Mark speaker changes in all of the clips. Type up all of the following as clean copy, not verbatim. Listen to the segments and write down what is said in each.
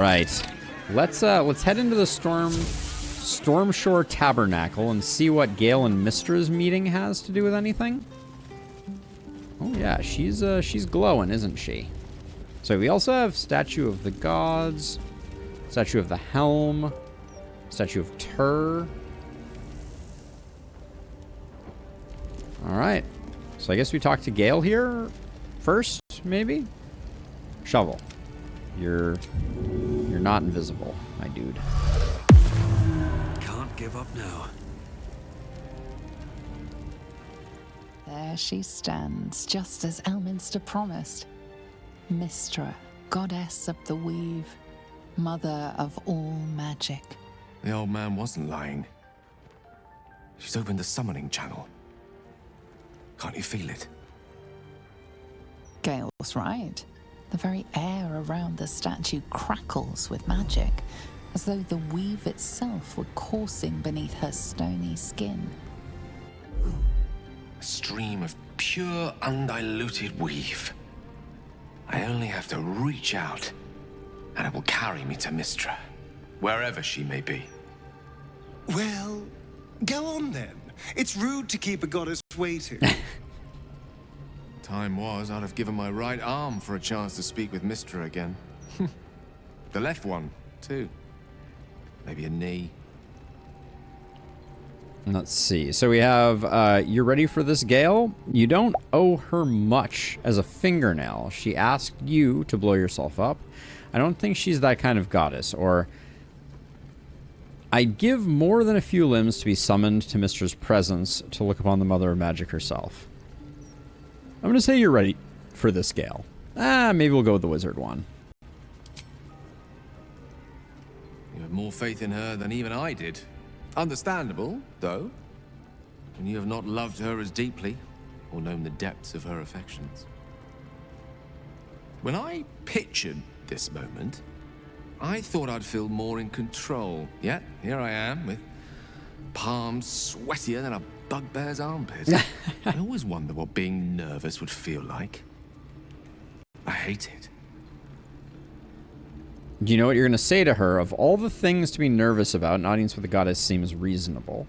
Speaker 1: Right. Let's head into the Stormshore Tabernacle and see what Gale and Mistra's meeting has to do with anything. Oh yeah, she's glowing, isn't she? So we also have Statue of the Gods, Statue of the Helm, Statue of Tur. Alright. So I guess we talk to Gale here first, maybe? Shovel. You're not invisible, my dude.
Speaker 2: Can't give up now.
Speaker 3: There she stands, just as Elminster promised. Mystra, goddess of the weave, mother of all magic.
Speaker 2: The old man wasn't lying. She's opened the summoning channel. Can't you feel it?
Speaker 3: Gale's right. The very air around the statue crackles with magic, as though the weave itself were coursing beneath her stony skin.
Speaker 2: A stream of pure, undiluted weave. I only have to reach out, and it will carry me to Mystra, wherever she may be.
Speaker 4: Well, go on then. It's rude to keep a goddess waiting.
Speaker 2: Time was, I'd have given my right arm for a chance to speak with Mystra again. The left one, too. Maybe a knee.
Speaker 1: Let's see. So we have, you're ready for this, Gale? You don't owe her much as a fingernail. She asked you to blow yourself up. I don't think she's that kind of goddess, or... I'd give more than a few limbs to be summoned to Mistra's presence to look upon the Mother of Magic herself. I'm gonna say you're ready for this, Gale. Maybe we'll go with the wizard one.
Speaker 2: You have more faith in her than even I did. Understandable, though, when you have not loved her as deeply or known the depths of her affections. When I pictured this moment, I thought I'd feel more in control. Yet, here I am, with palms sweatier than a bugbear's armpit. I always wonder what being nervous would feel like. I hate it.
Speaker 1: Do you know what you're going to say to her? Of all the things to be nervous about, an audience with a goddess seems reasonable.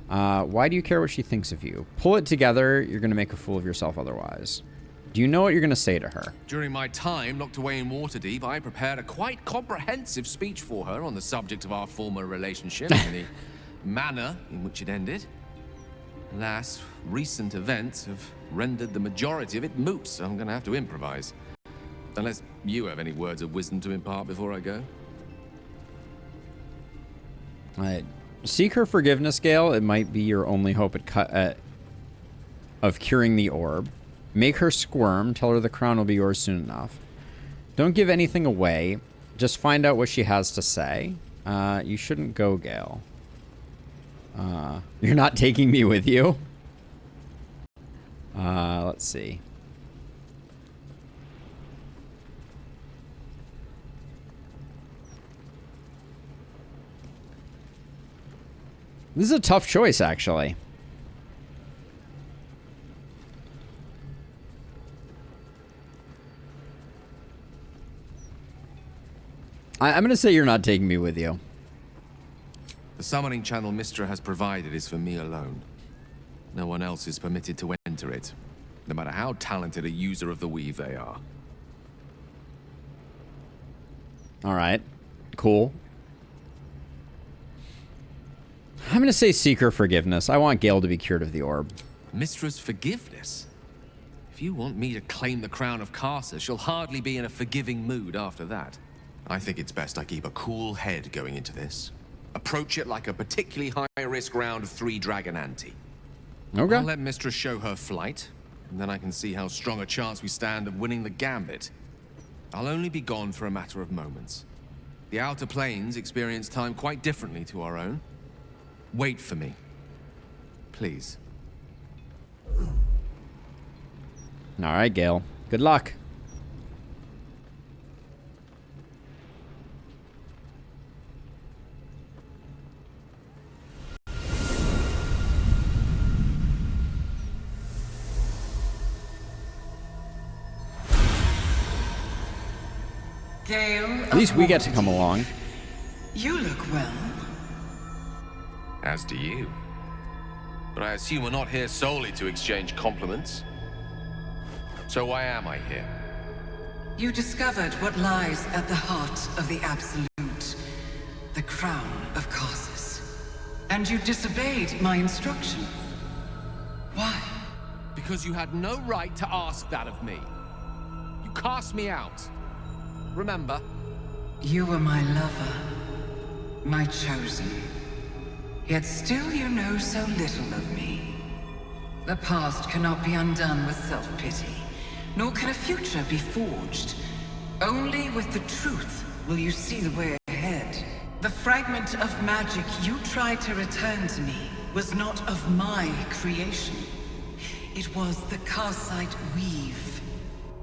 Speaker 1: Why do you care what she thinks of you? Pull it together. You're going to make a fool of yourself otherwise. Do you know what you're going to say to her?
Speaker 2: During my time locked away in Waterdeep, I prepared a quite comprehensive speech for her on the subject of our former relationship and the manner in which it ended. Alas, recent events have rendered the majority of it moot, so I'm going to have to improvise. Unless you have any words of wisdom to impart before I go.
Speaker 1: Seek her forgiveness, Gale. It might be your only hope of curing the orb. Make her squirm. Tell her the crown will be yours soon enough. Don't give anything away. Just find out what she has to say. You shouldn't go, Gale. You're not taking me with you? Let's see. This is a tough choice, actually. I'm going to say you're not taking me with you.
Speaker 2: The summoning channel Mystra has provided is for me alone. No one else is permitted to enter it, no matter how talented a user of the weave they are.
Speaker 1: All right. Cool. I'm going to say seek her forgiveness. I want Gale to be cured of the orb.
Speaker 2: Mystra's forgiveness? If you want me to claim the crown of Carcer, she'll hardly be in a forgiving mood after that. I think it's best I keep a cool head going into this. Approach it like a particularly high-risk round of 3 dragon ante.
Speaker 1: Okay.
Speaker 2: I'll let Mystra show her flight, and then I can see how strong a chance we stand of winning the gambit. I'll only be gone for a matter of moments. The Outer Planes experience time quite differently to our own. Wait for me. Please.
Speaker 1: All right, Gale. Good luck.
Speaker 5: Gale
Speaker 1: At least we get to come along.
Speaker 5: You look well.
Speaker 2: As do you. But I assume we're not here solely to exchange compliments. So why am I here?
Speaker 5: You discovered what lies at the heart of the Absolute, the crown of Karsus. And you disobeyed my instruction. Why?
Speaker 2: Because you had no right to ask that of me. You cast me out. Remember?
Speaker 5: You were my lover, my chosen. Yet still you know so little of me. The past cannot be undone with self-pity, nor can a future be forged. Only with the truth will you see the way ahead. The fragment of magic you tried to return to me was not of my creation. It was the Karsite Weave.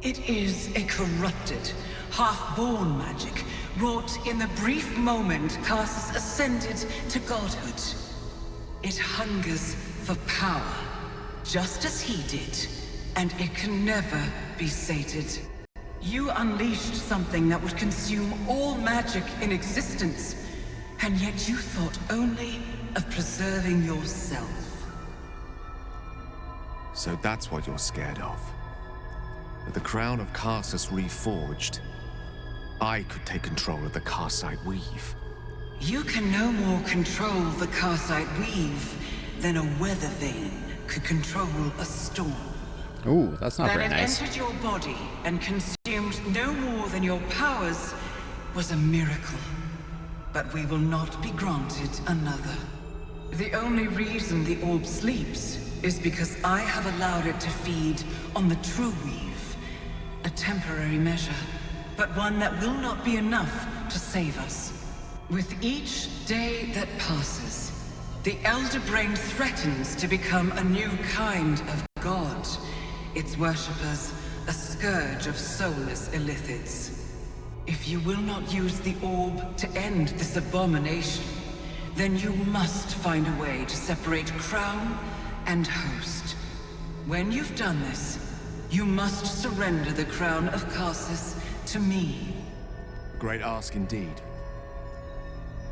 Speaker 5: It is a corrupted, half-born magic, wrought in the brief moment Karsus ascended to godhood. It hungers for power, just as he did, and it can never be sated. You unleashed something that would consume all magic in existence, and yet you thought only of preserving yourself.
Speaker 2: So that's what you're scared of. With the crown of Karsus reforged, I could take control of the Karsite Weave.
Speaker 5: You can no more control the Karsite Weave than a weather vane could control a storm.
Speaker 1: Ooh, that's not very
Speaker 5: That it
Speaker 1: nice.
Speaker 5: entered your body and consumed no more than your powers was a miracle. But we will not be granted another. The only reason the orb sleeps is because I have allowed it to feed on the true weave. A temporary measure, but one that will not be enough to save us. With each day that passes, the Elder Brain threatens to become a new kind of god. Its worshippers, a scourge of soulless illithids. If you will not use the orb to end this abomination, then you must find a way to separate crown and host. When you've done this, you must surrender the crown of Karsus to me.
Speaker 2: A great ask indeed.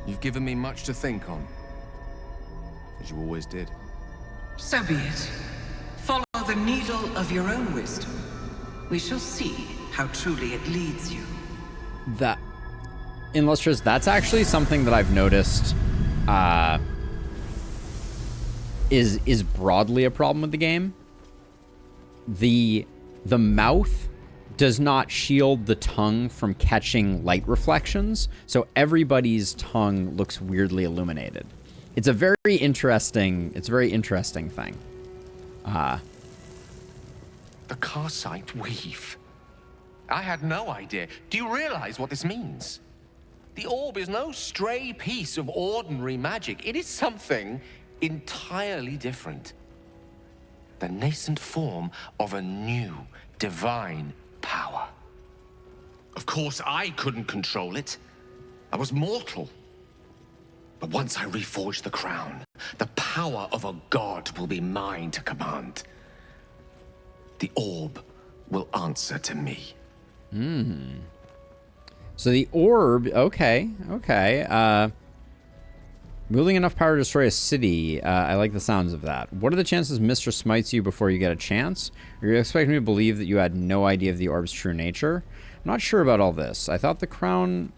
Speaker 2: You've given me much to think on, as you always did.
Speaker 5: So be it. Follow the needle of your own wisdom. We shall see how truly it leads you.
Speaker 1: That, Illustrious, that's actually something that I've noticed is broadly a problem with the game. The mouth does not shield the tongue from catching light reflections, so everybody's tongue looks weirdly illuminated. It's a very interesting thing.
Speaker 2: The Karsite Weave. I had no idea. Do you realize what this means? The orb is no stray piece of ordinary magic. It is something entirely different. The nascent form of a new, divine power. Of course, I couldn't control it. I was mortal. But once I reforge the crown, the power of a god will be mine to command. The orb will answer to me.
Speaker 1: So the orb, okay. Wielding enough power to destroy a city. I like the sounds of that. What are the chances Mistress smites you before you get a chance? Are you expecting me to believe that you had no idea of the orb's true nature? I'm not sure about all this. I thought the crown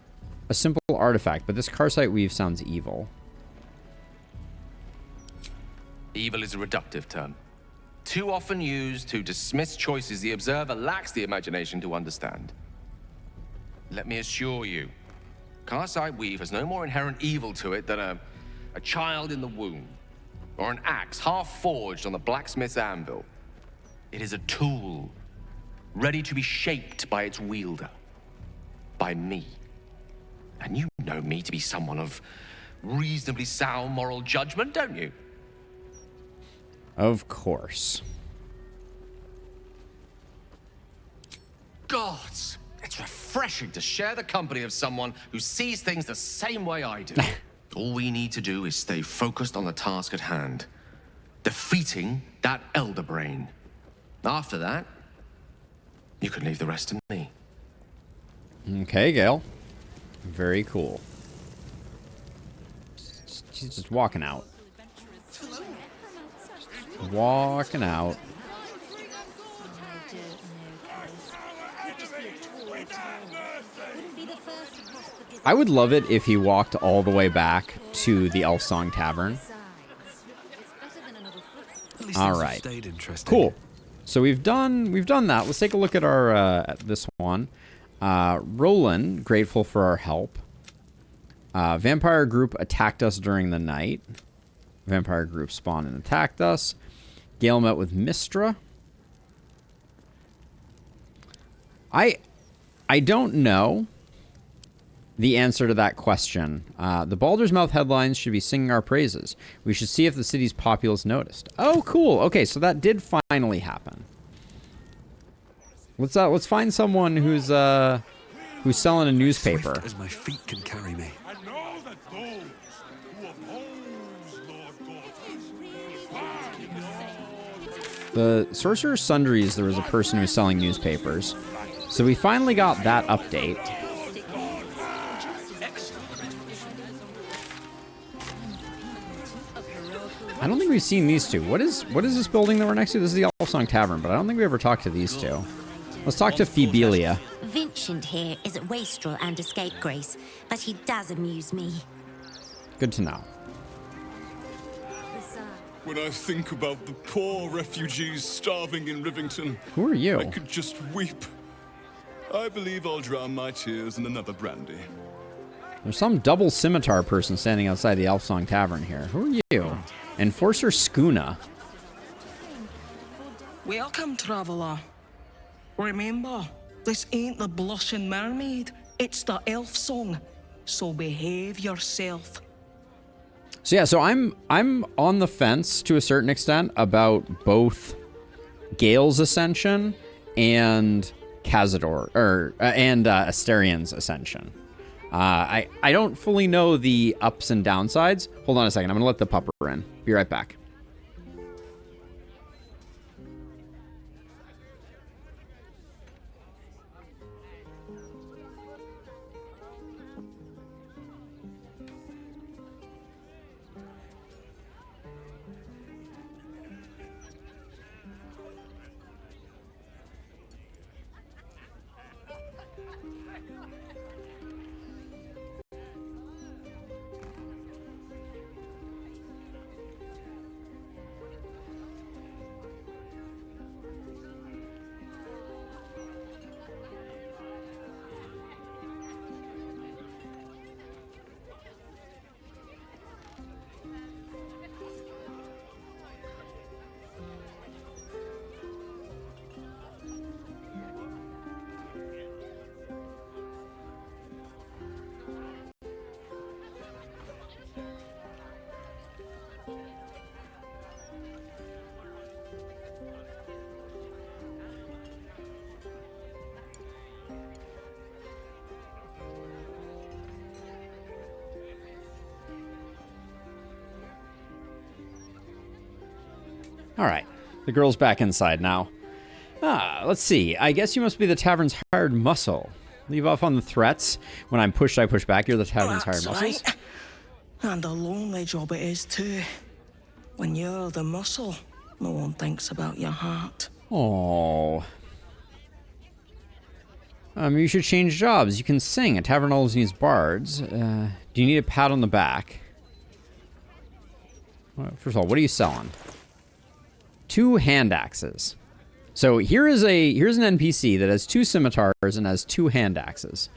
Speaker 1: a simple artifact, but this Karsite Weave sounds evil.
Speaker 2: Evil is a reductive term. Too often used to dismiss choices the observer lacks the imagination to understand. Let me assure you, Karsite Weave has no more inherent evil to it than a child in the womb, or an axe half forged on the blacksmith's anvil. It is a tool, ready to be shaped by its wielder, by me. And you know me to be someone of reasonably sound moral judgment, don't you?
Speaker 1: Of course.
Speaker 2: Gods, it's refreshing to share the company of someone who sees things the same way I do. All we need to do is stay focused on the task at hand. Defeating that Elder Brain. After that, you can leave the rest to me.
Speaker 1: Okay, Gale. Very cool. She's just walking out. Just walking out. I would love it if he walked all the way back to the Elf Song Tavern. All right. Cool. So we've done that. Let's take a look at our at this one. Roland, grateful for our help. Vampire group attacked us during the night. Vampire group spawned and attacked us. Gale met with Mistra. I don't know the answer to that question. The Baldur's Mouth headlines should be singing our praises. We should see if the city's populace noticed. Oh, cool. Okay, so that did finally happen. Let's find someone who's selling a newspaper.
Speaker 6: Swift as my feet can carry me.
Speaker 1: The Sorcerer's Sundries, there was a person who was selling newspapers. So we finally got that update. I don't think we've seen these two. What is this building that we're next to? This is the Elf Song Tavern, but I don't think we ever talked to these two. Let's talk to Phoebelia.
Speaker 7: Vincent here is a wastrel and a scapegrace, but he does amuse me.
Speaker 1: Good to know.
Speaker 8: When I think about the poor refugees starving in Rivington,
Speaker 1: Who are you?
Speaker 8: I could just weep. I believe I'll drown my tears in another brandy.
Speaker 1: There's some double scimitar person standing outside the Elf Song Tavern here. Who are you? Enforcer Skuna.
Speaker 9: Welcome, traveller. Remember, this ain't the Blushing Mermaid. It's the Elf Song. So behave yourself.
Speaker 1: So yeah, so I'm on the fence to a certain extent about both Gale's ascension and Cazador and Asterian's ascension. I don't fully know the ups and downsides. Hold on a second. I'm gonna let the pupper in. Be right back. All right. The girl's back inside now. Let's see. I guess you must be the tavern's hired muscle. Leave off on the threats. When I'm pushed, I push back. You're the tavern's hired muscles.
Speaker 9: Right. And a lonely job it is, too. When you're the muscle, no one thinks about your heart.
Speaker 1: Oh. You should change jobs. You can sing. A tavern always needs bards. Do you need a pat on the back? Well, first of all, what are you selling? 2 hand axes. So here's an NPC that has 2 scimitars and has 2 hand axes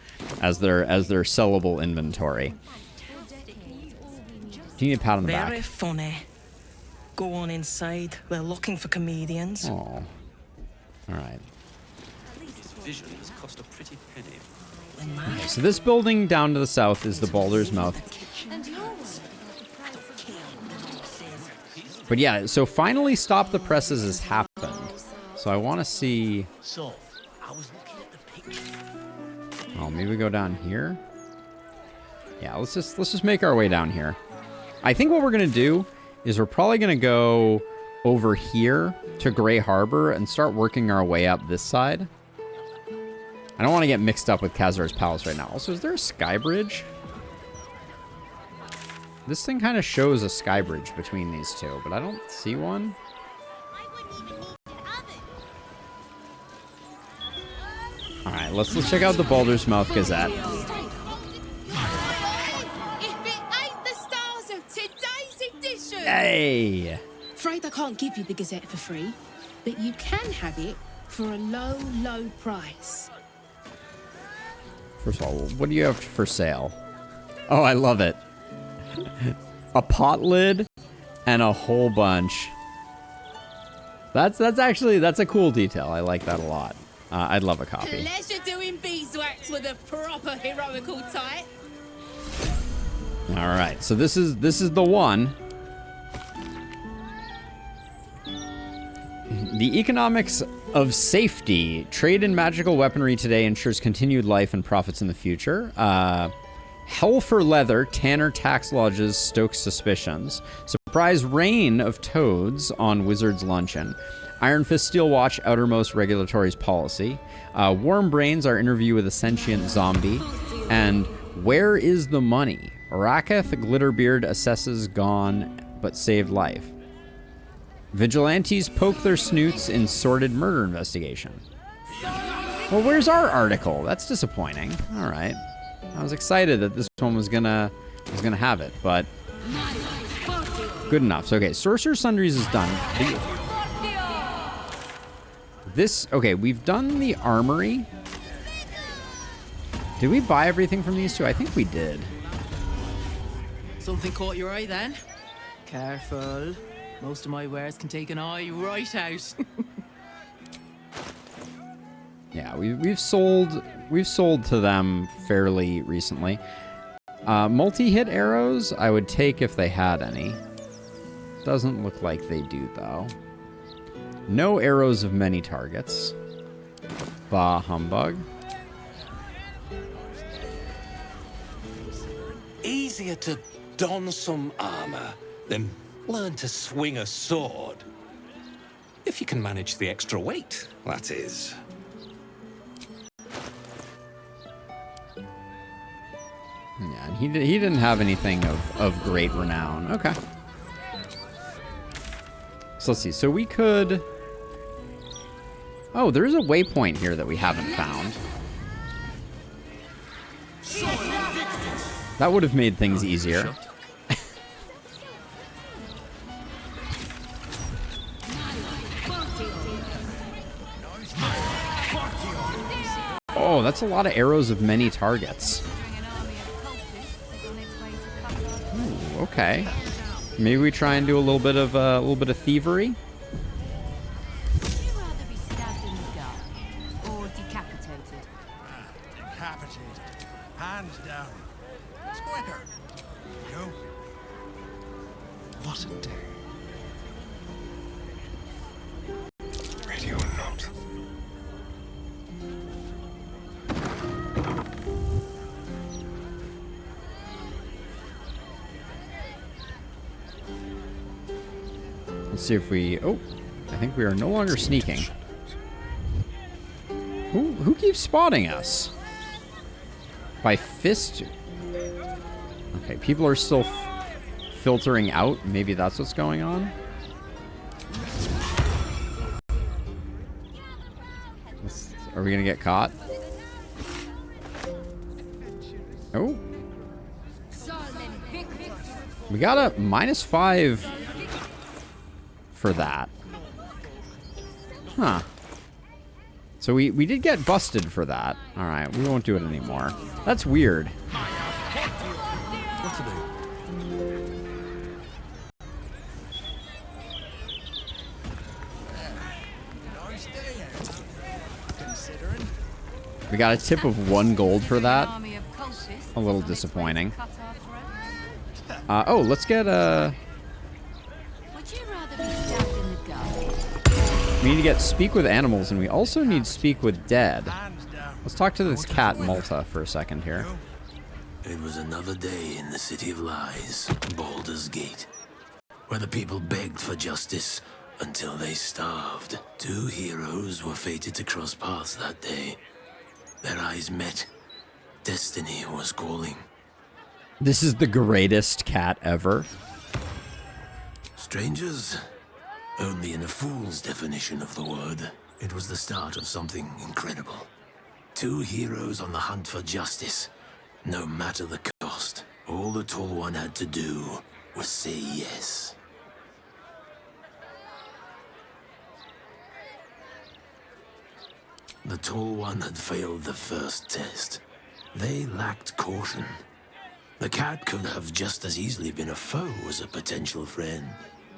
Speaker 1: as their sellable inventory. Do you need a pat on the back?
Speaker 9: Very funny. Go on inside. They're looking for comedians.
Speaker 1: Oh. All right.
Speaker 6: Vision has cost a pretty penny.
Speaker 1: Okay, so this building down to the south is the Baldur's Mouth. But yeah, so finally Stop the Presses has happened. So I want to see...
Speaker 10: So, I was looking at the picture.
Speaker 1: Oh, maybe we go down here? Yeah, let's just make our way down here. I think what we're going to do is we're probably going to go over here to Grey Harbor and start working our way up this side. I don't want to get mixed up with Khazar's palace right now. Also, is there a sky bridge? This thing kind of shows a sky bridge between these two, but I don't see one. All right, let's check out the Baldur's Mouth Gazette. Hey!
Speaker 11: Afraid I can't give you the Gazette for free, but you can have it for a low, low price.
Speaker 1: First of all, what do you have for sale? Oh, I love it. A pot lid and a whole bunch. That's a cool detail. I like that a lot. I'd love a copy.
Speaker 11: Pleasure doing beeswax with a proper heroical type.
Speaker 1: All right, so this is the one. The economics of safety. Trade in magical weaponry today ensures continued life and profits in the future. Hell for leather. Tanner tax lodges stokes suspicions. Surprise rain of toads on Wizard's Luncheon. Iron Fist Steel Watch, outermost regulatory's policy. Warm Brains, our interview with a sentient zombie. And where is the money? Raketh Glitterbeard assesses gone, but saved life. Vigilantes poke their snoots in sordid murder investigation. Well, where's our article? That's disappointing. All right. I was excited that this one was gonna have it, but good enough. So, okay, Sorcerer Sundries is done. Okay, we've done the armory. Did we buy everything from these two? I think we did.
Speaker 12: Something caught your eye then? Careful. Most of my wares can take an eye right out.
Speaker 1: Yeah, we've sold to them fairly recently. Multi-hit arrows, I would take if they had any. Doesn't look like they do though. No arrows of many targets. Bah humbug.
Speaker 10: Easier to don some armor than learn to swing a sword. If you can manage the extra weight, that is.
Speaker 1: Yeah, and he didn't have anything of great renown. Okay. So let's see. So we could... Oh, there is a waypoint here that we haven't found. That would have made things easier. Oh, that's a lot of arrows of many targets. Ooh, okay. Maybe we try and do a little bit of thievery.
Speaker 13: Would you rather be stabbed in the gut or decapitated?
Speaker 14: Decapitated. Hands down. It's quicker. You? What a day. Radio note.
Speaker 1: Let's see if we... Oh, I think we are no longer sneaking. Who keeps spotting us? By fist? Okay, people are still filtering out. Maybe that's what's going on. Are we gonna get caught? Oh. We got a -5 for that. Huh. So we did get busted for that. All right, we won't do it anymore. That's weird.
Speaker 10: What to do?
Speaker 1: We got a tip of 1 gold for that. A little disappointing. Oh, let's get a... We need to get Speak with Animals, and we also need Speak with Dead. Let's talk to this cat, Malta, for a second here.
Speaker 15: It was another day in the City of Lies, Baldur's Gate, where the people begged for justice until they starved. 2 heroes were fated to cross paths that day. Their eyes met. Destiny was calling.
Speaker 1: This is the greatest cat ever.
Speaker 15: Strangers? Only in a fool's definition of the word. It was the start of something incredible. Two heroes on the hunt for justice. No matter the cost. All the Tall One had to do was say yes. The Tall One had failed the first test. They lacked caution. The cat could have just as easily been a foe as a potential friend.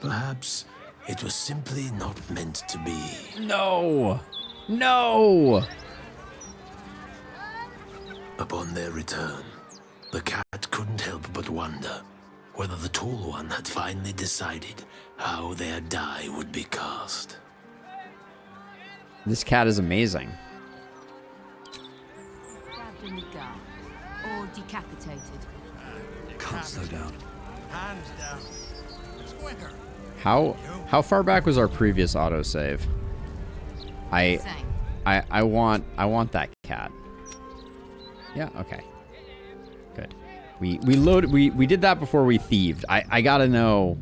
Speaker 15: Perhaps it was simply not meant to be.
Speaker 1: No! No!
Speaker 15: Upon their return, the cat couldn't help but wonder whether the Tall One had finally decided how their die would be cast.
Speaker 1: This cat is amazing.
Speaker 13: Stabbed in the gut or decapitated.
Speaker 14: Can't slow down. Hands down. It's quicker.
Speaker 1: How far back was our previous autosave? I want that cat. Yeah, okay. Good. We did that before we thieved. I gotta know.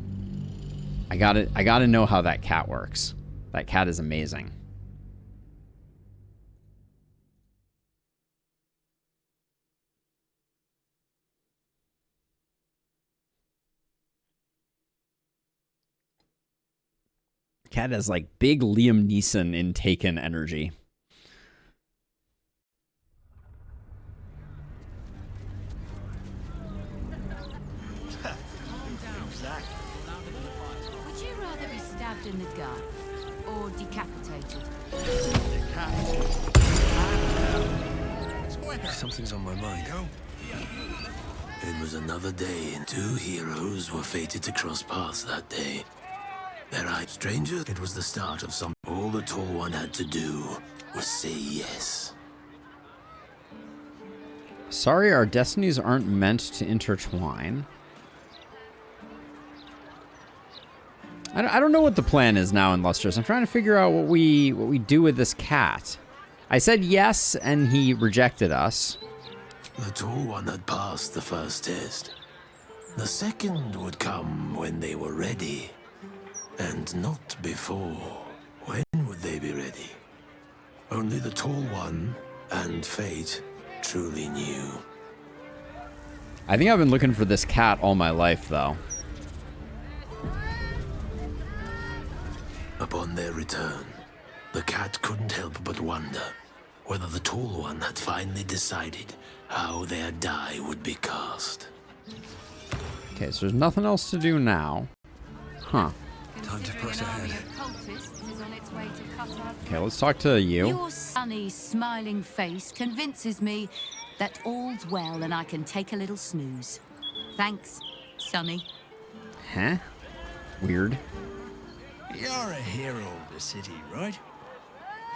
Speaker 1: I gotta know how that cat works. That cat is amazing. Cat has like big Liam Neeson in Taken energy.
Speaker 13: Would you rather be stabbed in the gut or decapitated?
Speaker 15: Something's on my mind. It was another day, and two heroes were fated to cross paths that day. Their eyes strangers, it was the start of some. All the Tall One had to do was say yes.
Speaker 1: Sorry, our destinies aren't meant to intertwine. I don't know what the plan is now in Lustrous. I'm trying to figure out what we do with this cat. I said yes, and he rejected us.
Speaker 15: The Tall One had passed the first test. The second would come when they were ready. And not before. When would they be ready? Only the Tall One and Fate truly knew.
Speaker 1: I think I've been looking for this cat all my life, though.
Speaker 15: Upon their return, the cat couldn't help but wonder whether the Tall One had finally decided how their die would be cast.
Speaker 1: Okay, so there's nothing else to do now. Huh.
Speaker 13: Time to press ahead.
Speaker 1: Okay, let's talk to you.
Speaker 13: Your sunny, smiling face convinces me that all's well and I can take a little snooze. Thanks, Sonny.
Speaker 1: Huh? Weird.
Speaker 14: You're a hero of the city, right?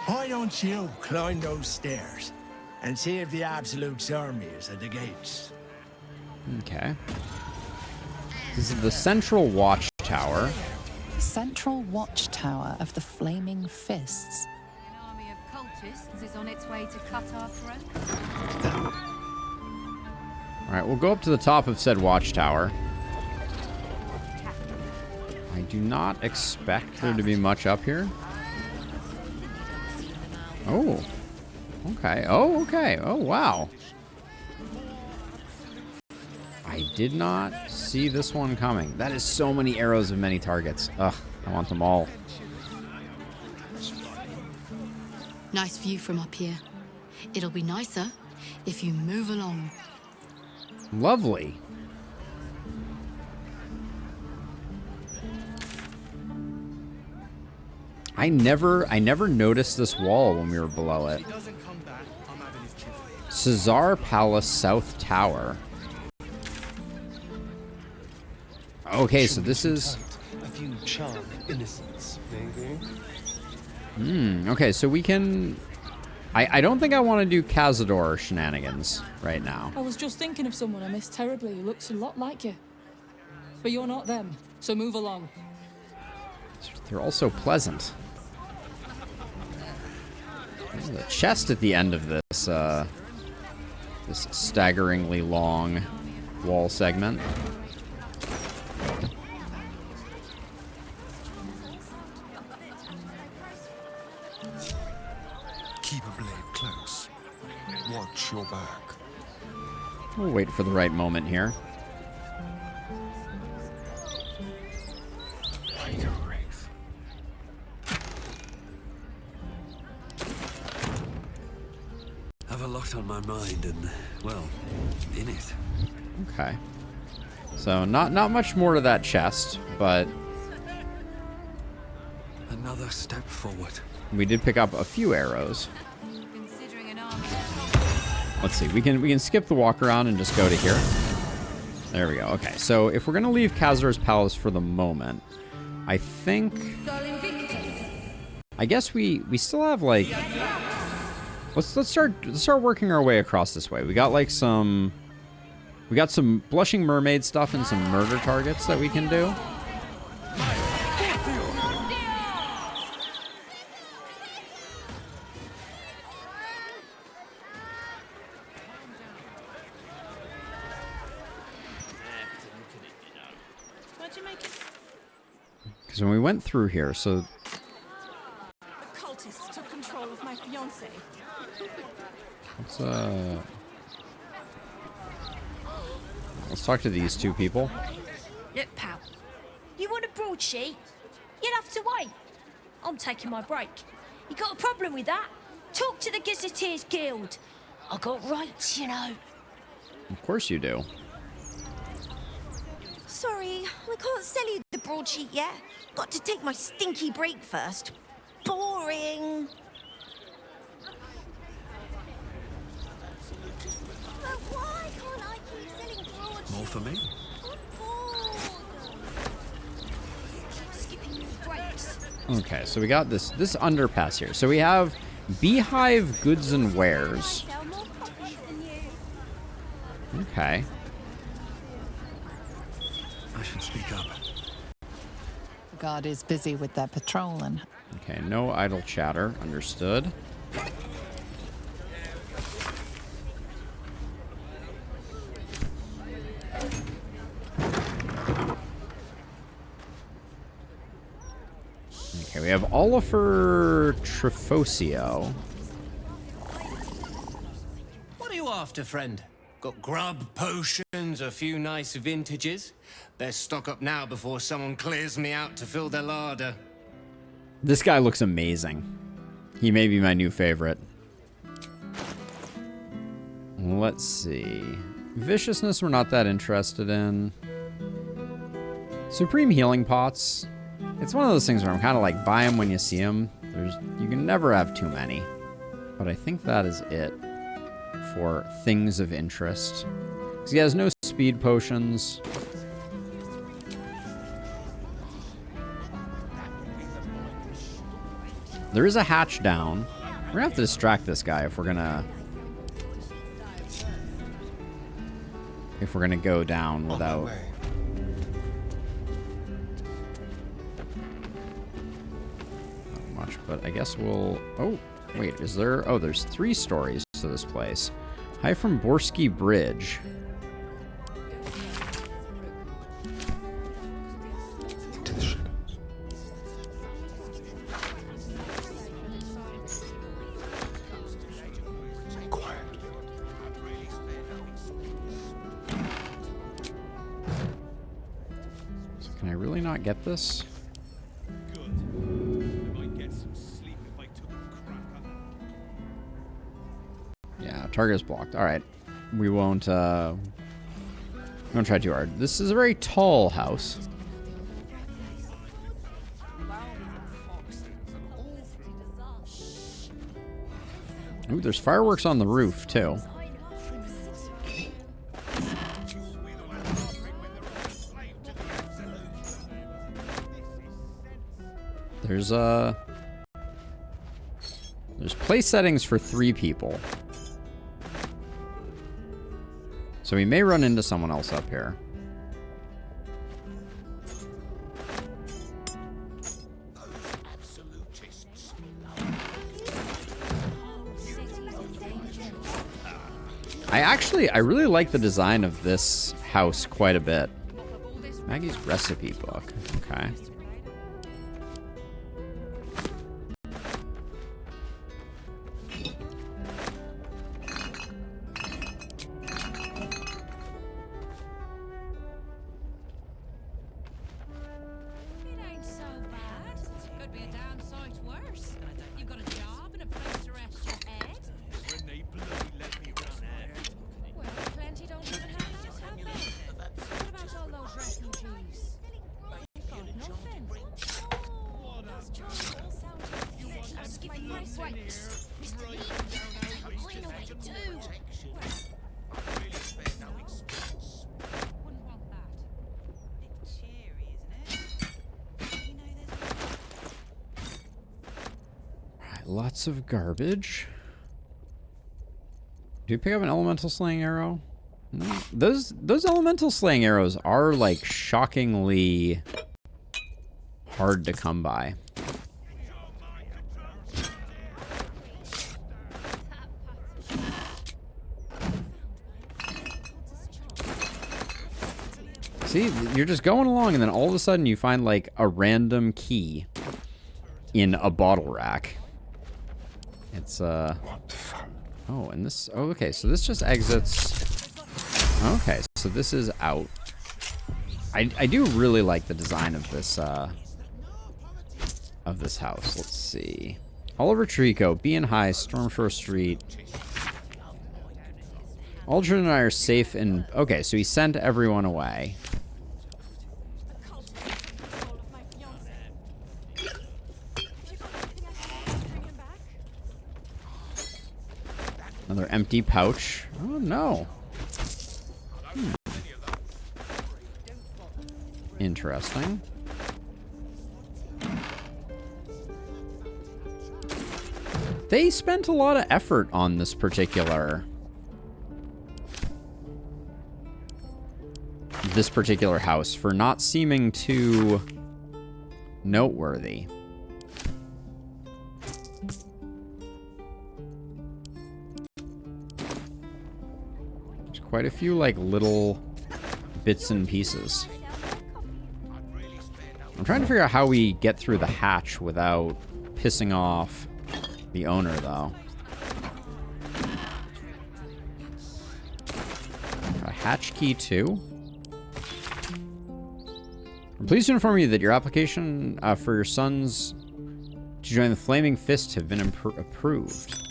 Speaker 14: Why don't you climb those stairs and see if the Absolute's army is at the gates?
Speaker 1: Okay. This is the Central Watchtower.
Speaker 3: Central Watchtower of the Flaming Fists.
Speaker 13: An army of cultists is on its way to cut our throats.
Speaker 1: Alright, we'll go up to the top of said watchtower. I do not expect there to be much up here. Oh. Okay. Oh, okay. Oh, wow. I did not see this one coming. That is so many arrows of many targets. Ugh, I want them all.
Speaker 16: Nice view from up here. It'll be nicer if you move along.
Speaker 1: Lovely. I never noticed this wall when we were below it. Caesar Palace South Tower. Okay, so this is...
Speaker 17: A few charmed innocents, maybe?
Speaker 1: Okay, so we can... I don't think I want to do Cazador shenanigans right now.
Speaker 18: I was just thinking of someone I miss terribly who looks a lot like you. But you're not them, so move along.
Speaker 1: They're also pleasant. There's a chest at the end of this, this staggeringly long wall segment.
Speaker 4: Keep a blade close. Watch your back.
Speaker 1: We'll wait for the right moment here.
Speaker 6: Have a lot on my mind and, well, in it.
Speaker 1: Okay. So not much more to that chest, but
Speaker 6: Another step forward.
Speaker 1: we did pick up a few arrows. Let's see. We can skip the walk around and just go to here. There we go. Okay. So if we're gonna leave Kazar's palace for the moment, I think. I guess we still have like. Let's start working our way across this way. We got like some. We got some blushing mermaid stuff and some murder targets that we can do. Because when we went through here, so
Speaker 19: The cultists took control of my fiancé.
Speaker 1: let's talk to these two people.
Speaker 19: Look, pal. You want a broadsheet? You'll have to wait. I'm taking my break. You got a problem with that? Talk to the Gazetteers Guild. I got rights, you know.
Speaker 1: Of course you do.
Speaker 19: Sorry, we can't sell you the broadsheet yet. Got to take my stinky break first. Boring. But why can't I keep selling broadsheets?
Speaker 6: More for me.
Speaker 19: Keep skipping your breaks.
Speaker 1: Okay, so we got this underpass here. So we have Beehive Goods and Wares.
Speaker 19: Sell more copies than you.
Speaker 1: Okay.
Speaker 6: I should speak up.
Speaker 3: The guard is busy with their patrol and
Speaker 1: Okay, no idle chatter. Understood. Okay, we have Oliver Trifosio.
Speaker 20: What are you after, friend? Got grub, potions, a few nice vintages? Best stock up now before someone clears me out to fill their larder.
Speaker 1: This guy looks amazing. He may be my new favorite. Let's see. Viciousness we're not that interested in. Supreme healing pots. It's one of those things where I'm kind of like, buy them when you see them. You can never have too many. But I think that is it for things of interest. Because he has no speed potions. There is a hatch down. We're gonna have to distract this guy if we're gonna go down without. Not much, but I guess we'll. Oh, wait, is there? Oh, there's 3 stories to this place. Hi from Borsky Bridge. Can I really not get this? Yeah, target is blocked. All right, we won't try too hard. This is a very tall house. Ooh, there's fireworks on the roof too. There's place settings for 3 people. So we may run into someone else up here. I really like the design of this house quite a bit. Maggie's recipe book. Okay. Lots of garbage. Do you pick up an elemental slaying arrow? No. Those elemental slaying arrows are like shockingly hard to come by. See, you're just going along and then all of a sudden you find like a random key in a bottle rack. It's, oh, and this, oh, okay, so this just exits. Okay, so this is out. I do really like the design of this house. Let's see. Oliver Trico, Bean High, Stormshore Street. Aldrin and I are safe in, okay, so he sent everyone away. Another empty pouch. Oh, no. Interesting. They spent a lot of effort on this particular house for not seeming too noteworthy. Quite a few, like, little bits and pieces. I'm trying to figure out how we get through the hatch without pissing off the owner, though. A hatch key, too? I'm pleased to inform you that your application for your sons to join the Flaming Fist have been approved.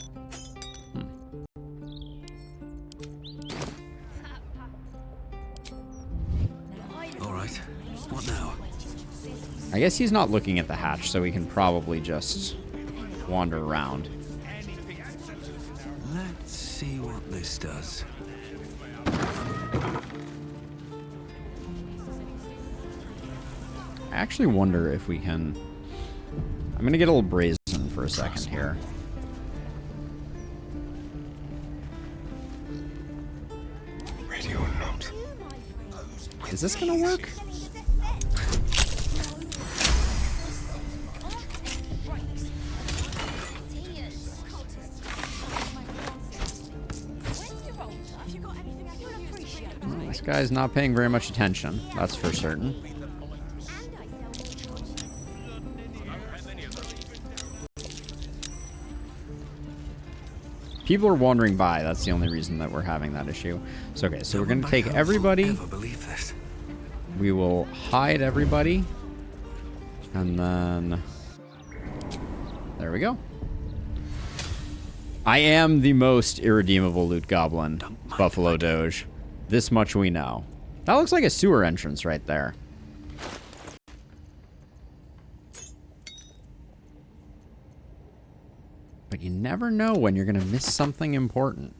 Speaker 1: I guess he's not looking at the hatch, so we can probably just wander around.
Speaker 6: Let's see what this does.
Speaker 1: I actually wonder if we can... I'm going to get a little brazen for a second here.
Speaker 4: Ready or not.
Speaker 1: Is this going to work? This guy's not paying very much attention, that's for certain. People are wandering by, that's the only reason that we're having that issue. So, okay, so we're going to take everybody. We will hide everybody. And then... there we go. I am the most irredeemable loot goblin, Buffalo Doge. This much we know. That looks like a sewer entrance right there. But you never know when you're going to miss something important.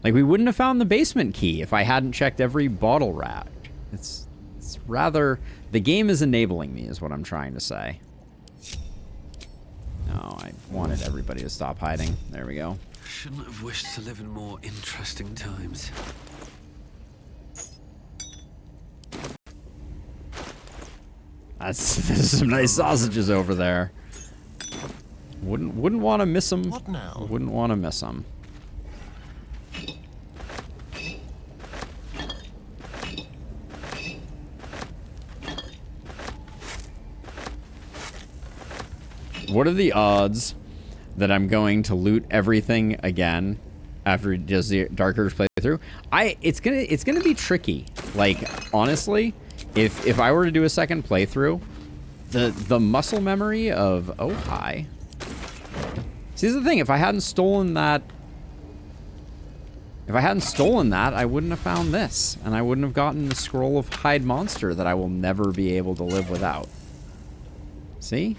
Speaker 1: Like, we wouldn't have found the basement key if I hadn't checked every bottle rack. It's rather... the game is enabling me, is what I'm trying to say. No, I wanted everybody to stop hiding. There we go.
Speaker 6: Shouldn't have wished to live in more interesting times.
Speaker 1: There's some nice sausages over there. Wouldn't want to miss them.
Speaker 4: What now?
Speaker 1: Wouldn't want to miss them. What are the odds that I'm going to loot everything again after he does the Dark Urge playthrough? It's gonna be tricky. Like, honestly, if I were to do a second playthrough, the muscle memory of hi. See, this is the thing. If I hadn't stolen that, I wouldn't have found this, and I wouldn't have gotten the Scroll of Hide Monster that I will never be able to live without. See?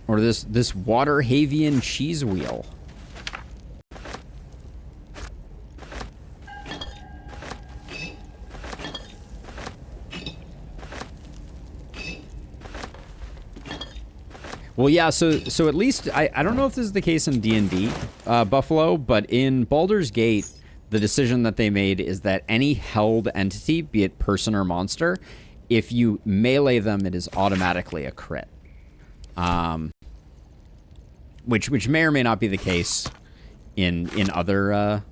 Speaker 1: Or this Waterhavian cheese wheel. Well, yeah, so at least, I don't know if this is the case in D&D, Buffalo, but in Baldur's Gate, the decision that they made is that any held entity, be it person or monster, if you melee them, it is automatically a crit. Which may or may not be the case in other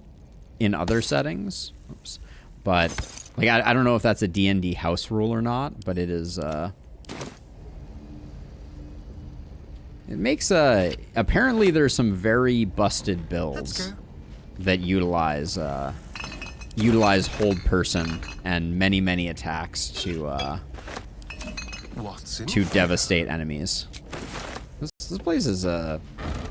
Speaker 1: settings. Oops. But, like, I don't know if that's a D&D house rule or not, but it is, it makes apparently there's some very busted builds that utilize hold person and many attacks to devastate enemies. This place is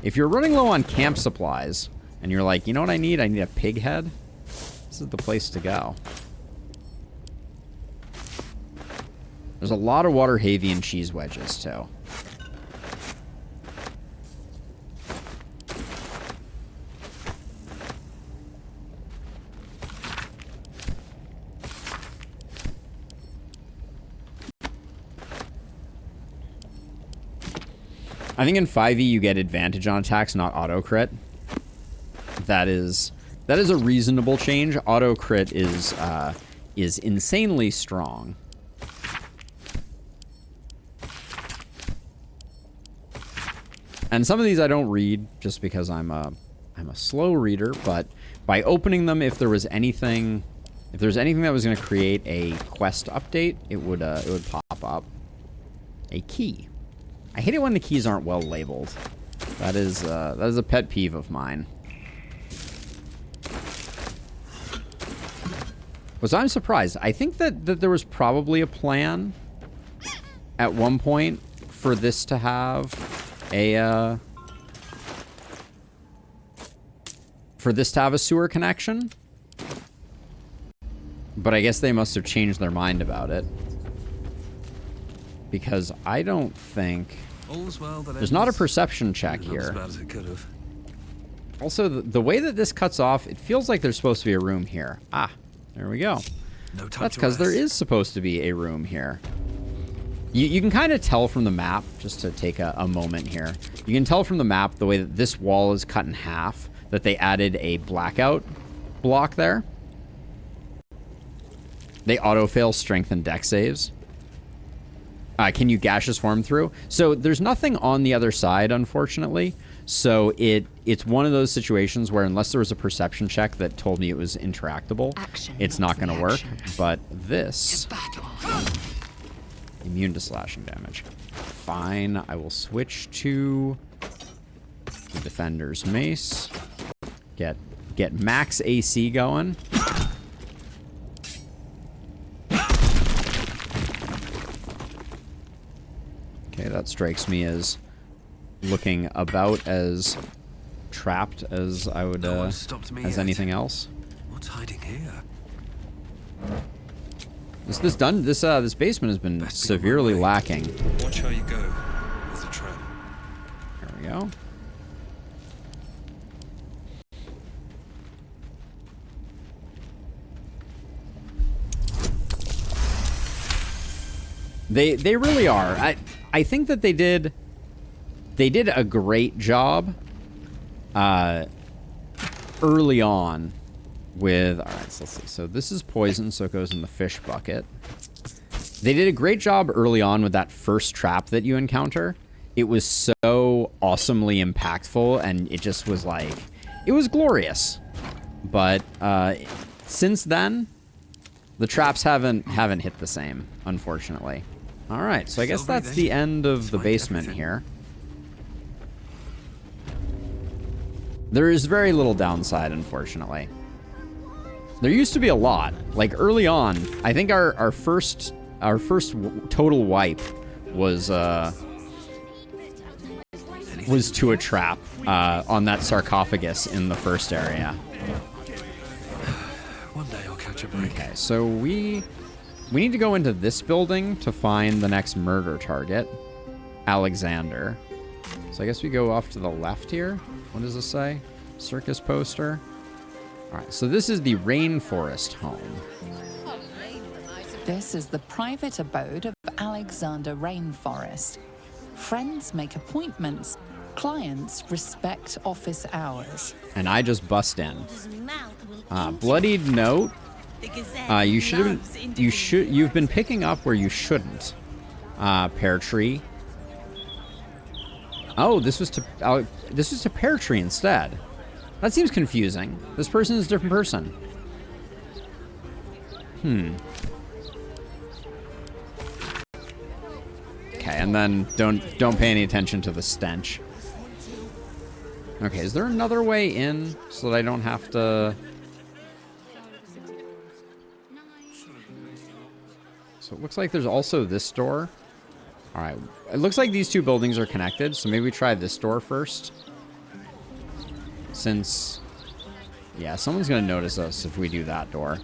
Speaker 1: if you're running low on camp supplies and you're like, you know what I need? I need a pig head. This is the place to go. There's a lot of Waterhavian cheese wedges too. I think in 5e you get advantage on attacks, not auto crit. That is a reasonable change. Auto crit is insanely strong. And some of these I don't read just because I'm a slow reader, but by opening them, if there was anything that was going to create a quest update, it would pop up. A key. I hate it when the keys aren't well labeled. That is a pet peeve of mine. So I'm surprised. I think that there was probably a plan at one point for this to have a sewer connection. But I guess they must have changed their mind about it. Because I don't think... There's not a perception check here. Also, the way that this cuts off, it feels like there's supposed to be a room here. Ah, there we go. That's because there is supposed to be a room here. You can kind of tell from the map, just to take a moment here. You can tell from the map, the way that this wall is cut in half, that they added a blackout block there. They auto-fail strength and dex saves. Can you gaseous form through? So there's nothing on the other side, unfortunately. So it's one of those situations where unless there was a perception check that told me it was interactable, it's not going to work. But this... Immune to slashing damage. Fine, I will switch to the Defender's Mace. Get max AC going. Okay, that strikes me as looking about as trapped as I would as anything else.
Speaker 6: What's hiding here?
Speaker 1: This basement has been severely lacking.
Speaker 6: Watch how you go. There's a trap.
Speaker 1: There we go. They really are. I think that they did a great job early on with, all right, so let's see. So this is poison, so it goes in the fish bucket. They did a great job early on with that first trap that you encounter. It was so awesomely impactful, and it just was like, it was glorious. But since then, the traps haven't hit the same, unfortunately. All right, so I guess that's the end of the basement here. There is very little downside, unfortunately. There used to be a lot. Like early on, I think our first total wipe was to a trap on that sarcophagus in the first area.
Speaker 6: One day I'll catch a break.
Speaker 1: Okay, so we need to go into this building to find the next murder target, Alexander. So I guess we go off to the left here. What does this say? Circus poster. All right, so this is the Rainforest home.
Speaker 3: This is the private abode of Alexander Rainforest. Friends make appointments. Clients respect office hours.
Speaker 1: And I just bust in. Bloodied note. You've been picking up where you shouldn't. Pear tree. Oh, this was to Pear tree instead. That seems confusing. This person is a different person. Okay, and then don't pay any attention to the stench. Okay, is there another way in so that I don't have to... So it looks like there's also this door. All right, it looks like these two buildings are connected, so maybe we try this door first. Since, yeah, someone's gonna notice us if we do that door.